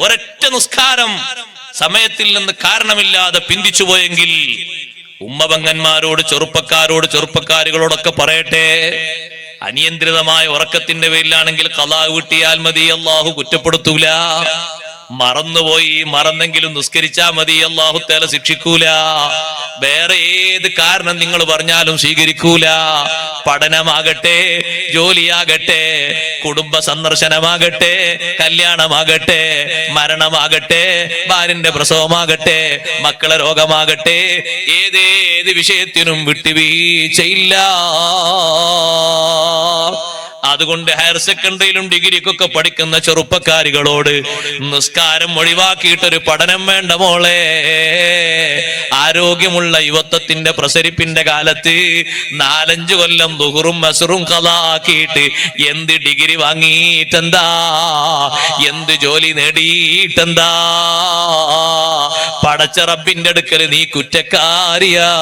ഒരൊറ്റ നിസ്കാരം സമയത്തിൽ നിന്ന് കാരണമില്ലാതെ പിന്തിച്ചുപോയെങ്കിൽ ഉമ്മപങ്ങന്മാരോട്, ചെറുപ്പക്കാരികളോടൊക്കെ പറയട്ടെ, അനിയന്ത്രിതമായ ഉറക്കത്തിന്റെ പേരിലാണെങ്കിൽ ഖളാ വീട്ടിയാൽ മതി, അല്ലാഹു കുറ്റപ്പെടുത്തൂല. മറന്നെങ്കിലും നിസ്കരിച്ചാൽ മതി, അല്ലാഹു തആല ശിക്ഷിക്കൂല. വേറെ ഏത് കാരണം നിങ്ങൾ പറഞ്ഞാലും സ്വീകരിക്കൂല. പഠനമാകട്ടെ, ജോലിയാകട്ടെ, കുടുംബ സന്ദർശനമാകട്ടെ, കല്യാണമാകട്ടെ, മരണമാകട്ടെ, ഭാര്യന്റെ പ്രസവമാകട്ടെ, മക്കളെ രോഗമാകട്ടെ, ഏതേത് വിഷയത്തിനും വിട്ടുവീഴ്ചയില്ല. അതുകൊണ്ട് ഹയർ സെക്കൻഡറിയിലും ഡിഗ്രിക്കൊക്കെ പഠിക്കുന്ന ചെറുപ്പക്കാരികളോട് നിസ്കാരം ഒഴിവാക്കിയിട്ടൊരു പഠനം വേണ്ട മോളെ. ആരോഗ്യമുള്ള യുവത്വത്തിന്റെ പ്രസരിപ്പിന്റെ കാലത്ത് 4-5 കൊല്ലം ദുഹറും അസ്റും ഖളാക്കിയിട്ട് എന്ത് ഡിഗ്രി വാങ്ങിയിട്ടെന്താ, എന്ത് ജോലി നേടിയിട്ടെന്താ? പടച്ച റബ്ബിന്റെ അടുക്കൽ നീ കുറ്റക്കാരിയാണ്.